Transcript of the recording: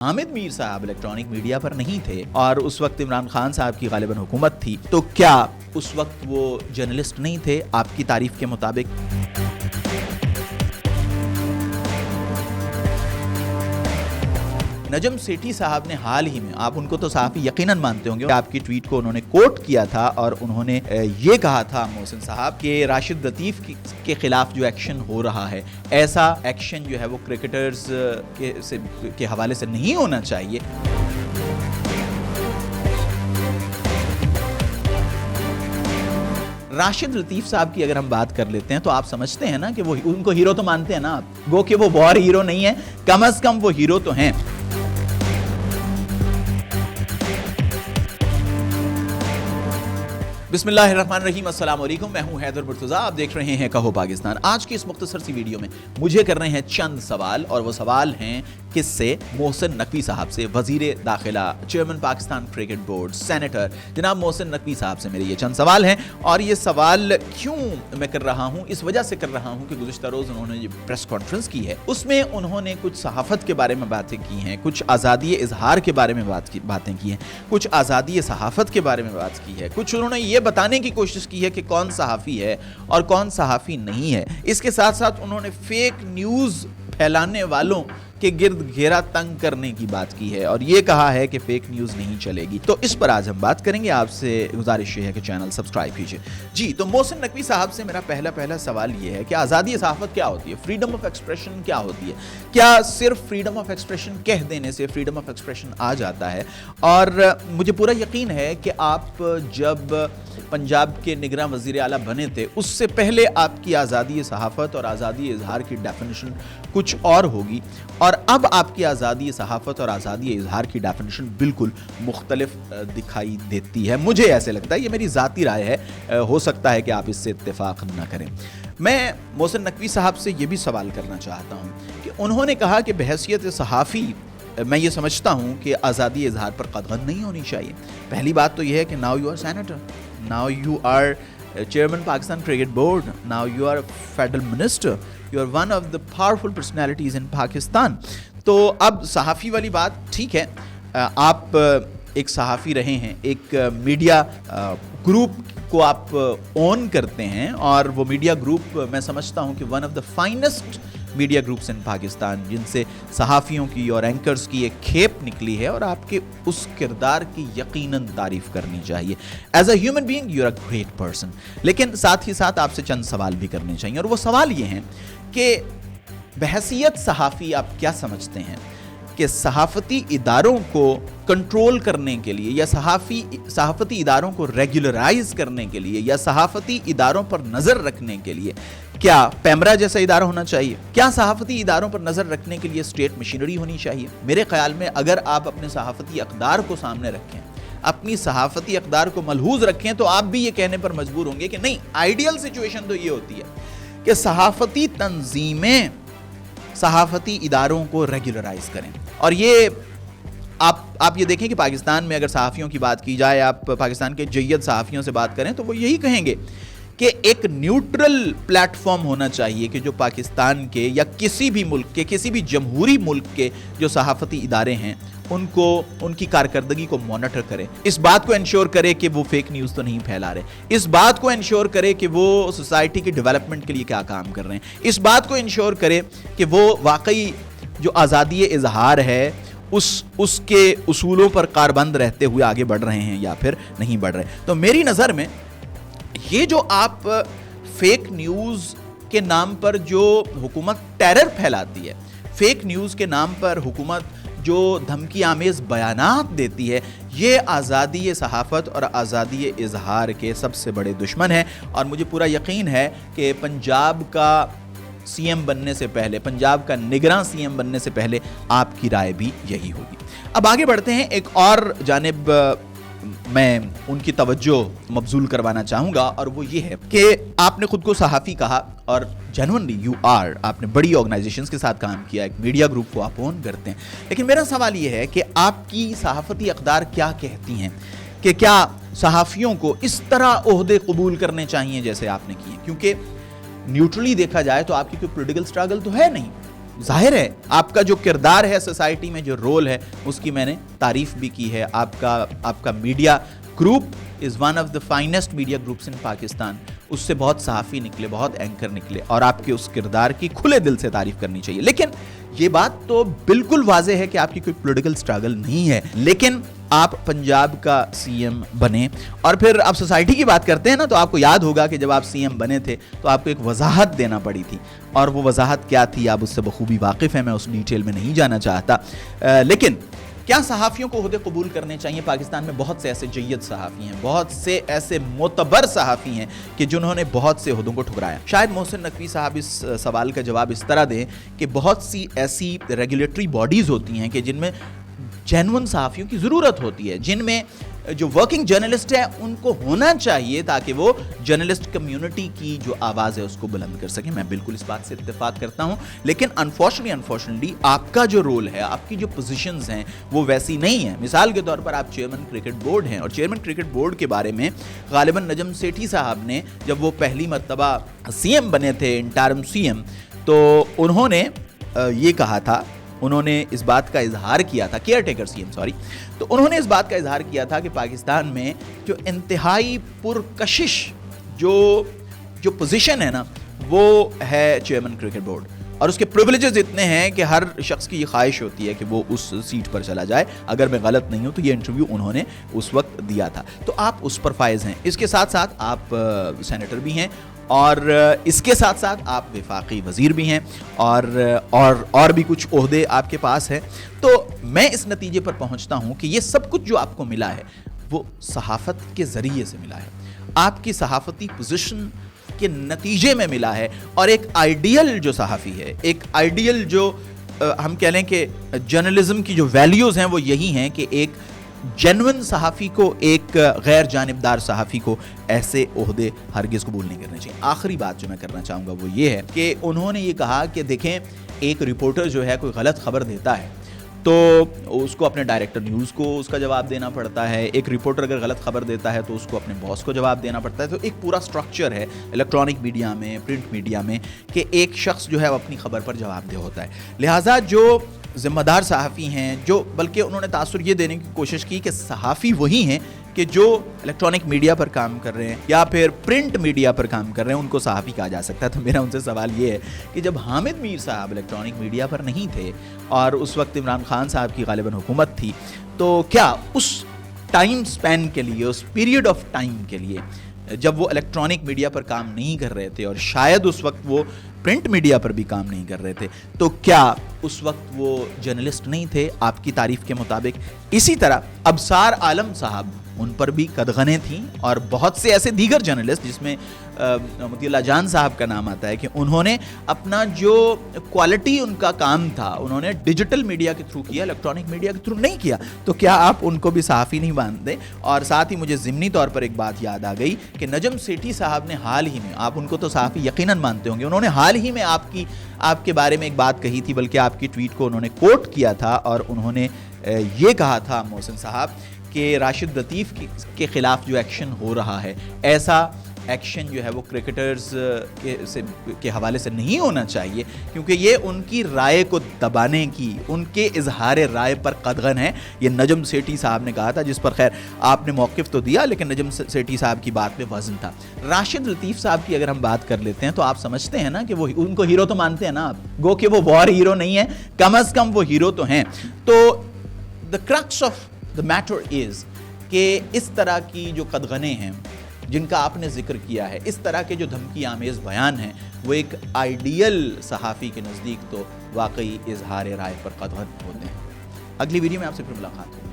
हामिद मीर साहब electronic media पर नहीं थे और उस वक्त इमरान खान साहब की गालिबन हुकूमत थी, तो क्या उस वक्त वो जर्नलिस्ट नहीं थे आपकी तारीफ के मुताबिक? नजम सेठी साहब ने हाल ही में, आप उनको तो सहाफ़ी यकीनन मानते होंगे, आपकी ट्वीट को उन्होंने कोट किया था और उन्होंने ये कहा था मोहसिन साहब कि राशिद लतीफ़ के खिलाफ जो एक्शन हो रहा है, ऐसा एक्शन जो है वो क्रिकेटर्स के हवाले से नहीं होना चाहिए। राशिद लतीफ़ साहब की अगर हम बात कर लेते हैं तो आप समझते हैं ना कि वो, उनको हीरो तो मानते हैं ना आप, वो कि वो वॉर हीरो नहीं है, कम से कम वो हीरो तो हैं। बिस्मिल्लाहिर्रहमानिर्रहीम, अस्सलाम वालेकुम, मैं हूं हैदर मुर्तज़ा, आप देख रहे हैं कहो पाकिस्तान। आज की इस मुख्तसर सी वीडियो में मुझे करने हैं चंद सवाल, और वो सवाल हैं किससे? मोहसिन नकवी साहब से, वज़ीर दाखिला, chairman Pakistan cricket board, senator जनाब मोहसिन नकवी साहब से मेरे ये चंद सवाल हैं। और ये सवाल क्यों मैं कर रहा हूँ? इस वजह से कर रहा हूँ कि गुज़िश्ता रोज़ उन्होंने जो प्रेस कॉन्फ्रेंस की है उसमें उन्होंने कुछ सहाफ़त के बारे में बातें की हैं, कुछ आज़ादी इज़हार के बारे में बातें की हैं, कुछ आज़ादी सहाफ़त के बारे में बात की है, कुछ उन्होंने ये बताने की कोशिश की है कि कौन सहाफ़ी है और कौन सहाफ़ी नहीं है। इसके साथ साथ उन्होंने फेक न्यूज़ फैलाने वालों के गिर्द घेरा तंग करने की बात की है और ये कहा है कि फेक न्यूज़ नहीं चलेगी। तो इस पर आज हम बात करेंगे। आपसे गुजारिश है कि चैनल सब्सक्राइब कीजिए। जी, तो मोहसिन नकवी साहब से मेरा पहला सवाल ये है कि आज़ादी सहाफ़त क्या होती है, फ्रीडम ऑफ एक्सप्रेशन क्या होती है? क्या सिर्फ फ्रीडम ऑफ एक्सप्रेशन कह देने से फ्रीडम ऑफ एक्सप्रेशन आ जाता है? और मुझे पूरा यकीन है कि आप जब पंजाब के निगरां वज़ीर आला बने थे, उससे पहले आपकी आज़ादी सहाफ़त और आज़ादी इज़हार की डेफिनेशन कुछ और होगी, और अब आपकी आज़ादी सहाफ़त और आज़ादी इज़हार की डेफिनेशन बिल्कुल मुख्तलिफ दिखाई देती है। मुझे ऐसे लगता है, ये मेरी ज़ाती राय है, हो सकता है कि आप इससे इत्तेफाक ना करें। मैं मोहसिन नकवी साहब से ये भी सवाल करना चाहता हूँ कि उन्होंने कहा कि बहैसियत सहाफ़ी मैं ये समझता हूँ कि आज़ादी इज़हार पर कदगन नहीं होनी चाहिए। पहली बात तो ये है कि now you are senator, now you are chairman Pakistan cricket board, now you are federal minister, you are one of the powerful personalities in Pakistan. तो अब सहाफ़ी वाली बात ठीक है, आप एक सहाफ़ी रहे हैं, एक मीडिया ग्रुप को आप ओन करते हैं, और वो मीडिया ग्रुप मैं समझता हूँ कि one of the finest media groups in Pakistan, जिनसे सहाफ़ियों की और एंकर्स की एक खेप निकली है, और आपके उस किरदार की यकीनन तारीफ़ करनी चाहिए। As a human being you are a great person. लेकिन साथ ही साथ आपसे चंद सवाल भी करने चाहिए, और वो सवाल ये हैं कि बहैसियत सहाफ़ी आप क्या समझते हैं कि सहाफ़ती इदारों को कंट्रोल करने के लिए, या सहाफ़ती इदारों को रेगुलराइज करने के लिए, या सहाफ़ती इदारों पर नज़र रखने के लिए क्या पैमरा जैसा इदारा होना चाहिए? क्या सहाफ़ती इदारों पर नज़र रखने के लिए स्टेट मशीनरी होनी चाहिए? मेरे ख़्याल में अगर आप अपने सहाफ़ती अक़दार को सामने रखें, अपनी सहाफ़ती अक़दार को मलहूज़ रखें, तो आप भी ये कहने पर मजबूर होंगे कि नहीं, आइडियल सिचुएशन तो ये होती है कि सहाफ़ती तंजीमें सहाफ़ती इदारों को रेगुलराइज करें। और ये आप ये देखें कि पाकिस्तान में अगर सहाफ़ियों की बात की जाए, आप पाकिस्तान के जय्यद सहाफ़ियों से बात करें, तो वो यही कहेंगे कि एक न्यूट्रल प्लेटफॉर्म होना चाहिए कि जो पाकिस्तान के या किसी भी मुल्क के, किसी भी जमहूरी मुल्क के जो सहाफ़ती इदारे हैं, उनको, उनकी कारकर्दगी को मॉनिटर करे, इस बात को इंश्योर करे कि वो फेक न्यूज़ तो नहीं फैला रहे, इस बात को इंश्योर करे कि वो सोसाइटी की डेवलपमेंट के लिए क्या काम कर रहे हैं, इस बात को इंश्योर करे कि वो वाकई जो आज़ादी इज़हार है उसके उसूलों पर कारबंद रहते हुए आगे बढ़ रहे हैं या फिर नहीं बढ़ रहे। तो मेरी नज़र में ये जो आप फेक न्यूज़ के नाम पर जो हुकूमत टेरर फैलाती है, फेक न्यूज़ के नाम पर हुकूमत जो धमकी आमेज़ बयानात देती है, ये आज़ादी सहाफ़त और आज़ादी इज़हार के सबसे बड़े दुश्मन हैं। और मुझे पूरा यकीन है कि पंजाब का सीएम बनने से पहले, पंजाब का निगरां सीएम बनने से पहले आपकी राय भी यही होगी। अब आगे बढ़ते हैं, एक और जानिब मैं उनकी तवज्जो मबजूल करवाना चाहूँगा, और वो ये है कि आपने खुद को सहाफ़ी कहा, और जेन्युइनली यू आर, आपने बड़ी ऑर्गेनाइजेशंस के साथ काम किया, एक मीडिया ग्रुप को आप ओन करते हैं। लेकिन मेरा सवाल ये है कि आपकी सहाफ़ती अक़दार क्या कहती हैं कि क्या सहाफ़ियों को इस तरह ओहदे कबूल करने चाहिए जैसे आपने किए? क्योंकि न्यूट्रली देखा जाए तो आपकी कोई पॉलिटिकल स्ट्रगल तो है नहीं, ظاہر ہے آپ کا جو کردار ہے سوسائٹی میں، جو رول ہے، اس کی میں نے تعریف بھی کی ہے. آپ کا media group is one of the finest media groups in Pakistan. اس سے بہت صحافی نکلے، بہت اینکر نکلے، اور آپ کے اس کردار کی کھلے دل سے تعریف کرنی چاہیے. لیکن یہ بات تو بالکل واضح ہے کہ آپ کی کوئی پولیٹیکل سٹرگل نہیں ہے، لیکن آپ پنجاب کا سی ایم بنے. اور پھر آپ سوسائٹی کی بات کرتے ہیں نا، تو آپ کو یاد ہوگا کہ جب آپ سی ایم بنے تھے تو آپ کو ایک وضاحت دینا پڑی تھی، اور وہ وضاحت کیا تھی آپ اس سے بخوبی واقف ہیں، میں اس ڈیٹیل میں نہیں جانا چاہتا. لیکن کیا صحافیوں کو عہدے قبول کرنے چاہیے؟ پاکستان میں بہت سے ایسے جید صحافی ہیں، بہت سے ایسے معتبر صحافی ہیں کہ جنہوں نے بہت سے عہدوں کو ٹھکرایا. شاید محسن نقوی صاحب اس سوال کا جواب اس طرح دیں کہ بہت سی ایسی ریگولیٹری باڈیز ہوتی ہیں کہ جن میں جینون صحافیوں کی ضرورت ہوتی ہے، جن میں جو ورکنگ جرنلسٹ ہیں ان کو ہونا چاہیے تاکہ وہ جرنلسٹ کمیونٹی کی جو آواز ہے اس کو بلند کر سکیں. میں بالکل اس بات سے اتفاق کرتا ہوں، لیکن انفارچونیٹلی آپ کا جو رول ہے، آپ کی جو پوزیشنز ہیں وہ ویسی نہیں ہیں. مثال کے طور پر آپ چیئرمین کرکٹ بورڈ ہیں، اور چیئرمین کرکٹ بورڈ کے بارے میں غالباً نجم سیٹھی صاحب نے جب وہ پہلی مرتبہ سی ایم بنے تھے، انٹرم سی ایم، تو انہوں نے یہ کہا تھا، انہوں نے اس بات کا اظہار کیا تھا، caretaker C M sorry, تو انہوں نے اس بات کا اظہار کیا تھا کہ پاکستان میں جو انتہائی پرکشش جو پوزیشن ہے نا، وہ ہے چیئرمین کرکٹ بورڈ. اور اس کے پریولیجز اتنے ہیں کہ ہر شخص کی یہ خواہش ہوتی ہے کہ وہ اس سیٹ پر چلا جائے. اگر میں غلط نہیں ہوں تو یہ انٹرویو انہوں نے اس وقت دیا تھا. تو آپ اس پر فائز ہیں. اس کے ساتھ ساتھ آپ سینیٹر بھی ہیں، اور اس کے ساتھ ساتھ آپ وفاقی وزیر بھی ہیں، اور بھی کچھ عہدے آپ کے پاس ہیں. تو میں اس نتیجے پر پہنچتا ہوں کہ یہ سب کچھ جو آپ کو ملا ہے وہ صحافت کے ذریعے سے ملا ہے، آپ کی صحافتی پوزیشن کے نتیجے میں ملا ہے. اور ایک آئیڈیل جو صحافی ہے، ایک آئیڈیل جو ہم کہہ لیں کہ جرنلزم کی جو ویلیوز ہیں وہ یہی ہیں کہ ایک جینوئن صحافی کو، ایک غیر جانبدار صحافی کو ایسے عہدے ہرگز قبول نہیں کرنے چاہیے. آخری بات جو میں کرنا چاہوں گا وہ یہ ہے کہ انہوں نے یہ کہا کہ دیکھیں، ایک رپورٹر جو ہے کوئی غلط خبر دیتا ہے تو اس کو اپنے ڈائریکٹر نیوز کو اس کا جواب دینا پڑتا ہے. ایک رپورٹر اگر غلط خبر دیتا ہے تو اس کو اپنے باس کو جواب دینا پڑتا ہے. تو ایک پورا سٹرکچر ہے الیکٹرانک میڈیا میں، پرنٹ میڈیا میں، کہ ایک شخص جو ہے وہ اپنی خبر پر جواب دہ ہوتا ہے. لہٰذا جو ذمہ دار صحافی ہیں، جو بلکہ انہوں نے تاثر یہ دینے کی کوشش کی کہ صحافی وہی ہیں کہ جو الیکٹرانک میڈیا پر کام کر رہے ہیں یا پھر پرنٹ میڈیا پر کام کر رہے ہیں، ان کو صحافی کہا جا سکتا ہے. تو میرا ان سے سوال یہ ہے کہ جب حامد میر صاحب الیکٹرانک میڈیا پر نہیں تھے اور اس وقت عمران خان صاحب کی غالباً حکومت تھی، تو کیا اس ٹائم سپین کے لیے، اس پیریڈ آف ٹائم کے لیے جب وہ الیکٹرانک میڈیا پر کام نہیں کر رہے تھے، اور شاید اس وقت وہ پرنٹ میڈیا پر بھی کام نہیں کر رہے تھے، تو کیا اس وقت وہ جرنلسٹ نہیں تھے آپ کی تعریف کے مطابق؟ اسی طرح ابصار عالم صاحب، ان پر بھی قدغنیں تھیں، اور بہت سے ایسے دیگر جرنلسٹ جس میں مطیع اللہ جان صاحب کا نام آتا ہے کہ انہوں نے اپنا جو کوالٹی ان کا کام تھا انہوں نے ڈیجیٹل میڈیا کے تھرو کیا، الیکٹرانک میڈیا کے تھرو نہیں کیا. تو کیا آپ ان کو بھی صحافی نہیں باندھتے؟ اور ساتھ ہی مجھے ضمنی طور پر ایک بات یاد آ گئی کہ نجم سیٹھی صاحب نے حال ہی میں، آپ ان کو تو صحافی یقیناً مانتے ہوں گے، انہوں نے حال ہی میں آپ کے بارے میں ایک بات کہی تھی، بلکہ آپ کی ٹویٹ کو انہوں نے کوٹ کیا تھا، اور انہوں نے یہ کہا تھا محسن صاحب کہ راشد لطیف کے خلاف جو ایکشن ہو رہا ہے، ایسا ایکشن جو ہے وہ کرکٹرز کے حوالے سے نہیں ہونا چاہیے، کیونکہ یہ ان کی رائے کو دبانے کی، ان کے اظہار رائے پر قدغن ہے. یہ نجم سیٹھی صاحب نے کہا تھا، جس پر خیر آپ نے موقف تو دیا، لیکن نجم سیٹھی صاحب کی بات میں وزن تھا. راشد لطیف صاحب کی اگر ہم بات کر لیتے ہیں تو آپ سمجھتے ہیں نا کہ وہ ان کو ہیرو تو مانتے ہیں نا آپ، گو کہ وہ وار ہیرو نہیں ہے، کم از کم وہ ہیرو تو ہیں. تو the crux of the matter is کہ اس طرح کی جو قدغنیں ہیں جن کا آپ نے ذکر کیا ہے، اس طرح کے جو دھمکی آمیز بیان ہیں، وہ ایک آئیڈیل صحافی کے نزدیک تو واقعی اظہار رائے پر قدغن ہوتے ہیں. اگلی ویڈیو میں آپ سے پھر ملاقات ہوگی.